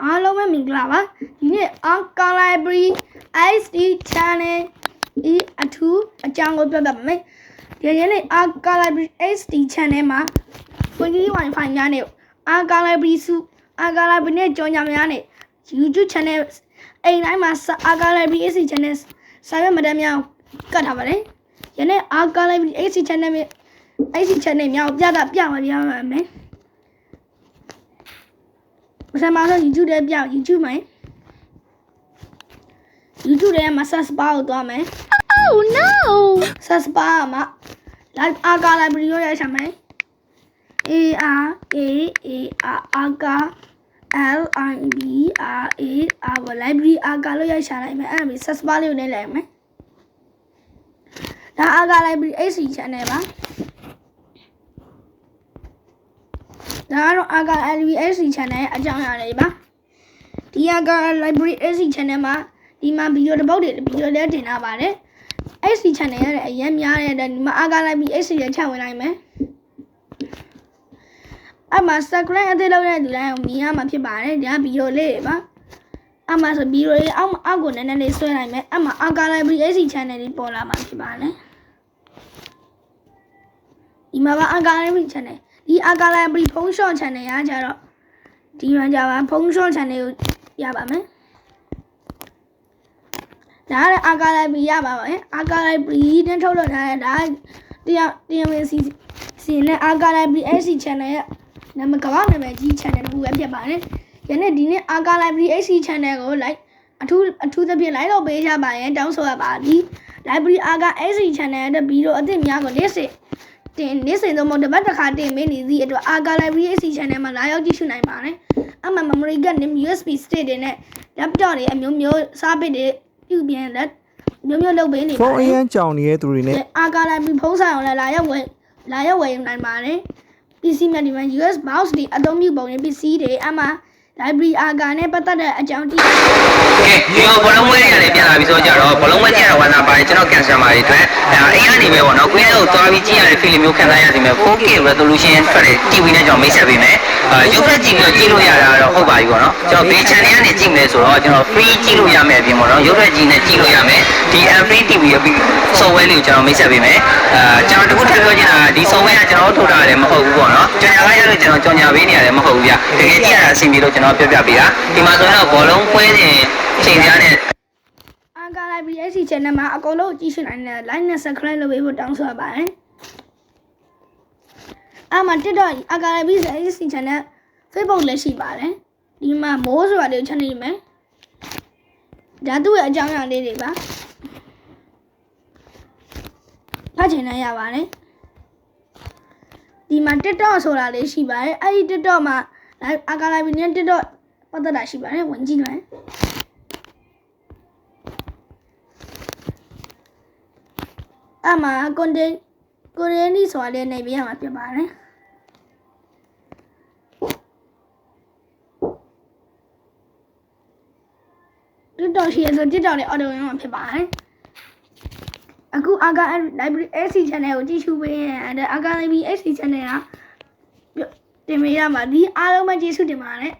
အားလုံးပဲမင်္ဂလာပါဒီနေ့ Uncle Library SD Channel ဒီအထူးအကြောင်းကိုပြောပြပါမယ်ဒီနေ့ Uncle Library SD Channel မှာဖွင့်ပြီး Wi-Fi များနဲ့ Uncle Library စု Uncle Library နဲ့ကြော်ညာများနဲ့ YouTube Channel အိမ်တိုင်းမှာ Uncle Library SD Channel စာရွက်မတမ်းများကတ်ထားပါတယ်ဒီနေ့ Uncle Library SD Channel များပြပါမယ်ပထမဆုံး YouTube ထဲပြ YouTube မှာ YouTube ထဲမှာ search bar ကိုသွားမယ် Oh no search bar မှာ Live Uncle Library ကိုရိုက်ချမယ် Uncle Library Uncle လို့ရိုက်ချလိုက်မယ်အဲ့ဒါပြီး search bar လေးကိုနှိပ်လိုက်မယ်ဒါ Uncle Library HD Channel ပါဒါကတော့ Uncle Library SD Channel ရဲ့အကြောင်းအရာတွေပါဒီ Uncle Library SD Channel မှာဒီမှာဗီဒီယိုတစ်ပုဒ်တွေဗီဒီယိုလေးတင်ထားပါတယ် SD Channel ရဲ့အရင်များတဲ့ဒီမှာ Uncle Library SD ရဲ့ချဝင်လိုက်မယ်အမှ subscribe အသေးလုပ်တဲ့လူတိုင်းကိုမြင်ရမှာဖြစ်ပါတယ်ဒါဗီဒီယိုလေးတွေပါအမှဆိုဗီဒီယိုလေးအောက်ကိုနည်းနည်းလေးဆွဲလိုက်မယ်အမှ Uncle Library SD Channel လေးပေါ်လာမှာဖြစ်ပါတယ်ဒီမှာပါ Uncle Library Channelဒီ Uncle Library ဖုန်း short channel ရကြတော့ဒီမှာကြပါဖုန်း short channel ကိုရပါမယ်ဒါလည်း Uncle Library ရပါမယ် Uncle Library နဲ့ထုတ်လုပ်ထားတဲ့ဒါတရားဝင်စီနဲ့ Uncle Library SD Channel ရဲ့နာမည်ကမ္ဘာနာမည်ကြီး channel တစ်ခုပဲဖြစ်ပါတယ်ယနေ့ဒီနေ့ Uncle Library SD Channel ကို like အထူးသဖြင့် like လုပ်ပေးကြပါရင်တောင်းဆိုရပါပြီ Library Uncle SD Channel ရဲ့ဗီဒီယိုအသစ်များကိုနေ့စဉ်သုံးဖို့တပတ်တစ်ခါတင်ပေးနေသည့်အတွက် Uncle Library SD Channel မှာလာရောက်ကြည့်ရှုနိုင်ပါတယ်အမှ memory card နဲ့ USB stick တွေနဲ့ laptop တွေအမျိုးစားပစ်တွေပြုပြင်လက်မျိုးလုပ်ပေးနေပါတယ်ဖုန်းအရန်ကြောင်နေတဲ့သူတွေနဲ့ Uncle Library ဖုန်းဆိုင်အောင်လည်းလာရောက်ဝယ်ယူနိုင်ပါတယ် PC မှာဒီမှာ US mouse တွေအသုံးပြုပုံတွေ PC တွေအမှ Library Uncle နဲ့ပတ်သက်တဲ့အကြောင်းသိဒီဘလုံးဝဲရတယ်ပြန်လာပြီးဆိုကြတော့ဘလုံးဝဲကြရဝါနာပါတယ်ကျွန်တော်ကန်ဆာမာတွေအတွက်အိမ်ကနေပဲပေါ့နော်ကိုယ့်ရဲ့ကိုသွားပြီးကြည့်ရတဲ့ film မျိုးခံစားရစီမယ် 4K resolution ထွက်တဲ့ TV နဲ့ကျွန်တော်မိတ်ဆက်ပေးမယ်YouTube ကြည့်ပြီးကြည့်လို့ရတာတော့ဟုတ်ပါပြီပေါ့နော်ကျွန်တော်ဘေး channel ကနေကြည့်မယ်ဆိုတော့ကျွန်တော် free ကြည့်လို့ရမယ်အပြင်ပေါ့နော် YouTube ကြည့်နဲ့ကြည့်လို့ရမယ်ဒီ free TV ရဲ့ software လေးကိုကျွန်တော်မိတ်ဆက်ပေးမယ်ကျွန်တော်တခုထပ်ပြောချင်တာဒီ software ကကျွန်တော်ထုတ်တာလည်းမဟုတ်ဘူးပေါ့နော်ကြော်ညာရလို့ကျွန်တော်ကြော်ညာပေးနေရတယ်မဟုတ်ဘူးဗျတကယ်ကြည့်ရတာအဆင်ပြေလို့ကျွန်တော်ပြောပြပေးတာဒီမှာဆိုတော့ဘောလုံးပွဲစဉ်ချိန်ပြနဲ့ Uncle Library SD Channel မှာအကုန်လုံးကြည့်ရှုနိုင်တယ် like နဲ့ subscribe လုပ်ပေးဖို့တောင်းဆိုရပါတယ်အမှ TikTok Uncle Library SD Channel Facebook လည်းရှိပါတယ်ဒီမှာမိုးဆိုတာတွေကိုချက်နေမယ်ဒါသူ့ရဲ့အကြောင်းအရာလေးတွေပါဖတ်ချင်နိုင်ရပါတယ်ဒီမှာ TikTok ဆိုတာလေးရှိပါတယ်အဲ့ဒီ TikTok မှာ Uncle Library နဲ့ TikTok ပတ်သက်တာရှိပါတယ်ဝင်ကြည့်မယ်အမှ content ဆိုတာလေးနေပြရမှာဖြစ်ပါတယ်TikTok ရှိရဆို TikTok နဲ့ audio ရမှာဖြစ်ပါတယ်အခု Uncle Library SD Channel ကိုကြည့်ရှုပေးရင်Uncle Library SD Channel ကတင်ပေးရမှာဒီအားလုံးပဲကျေးဇူးတင်ပါတယ်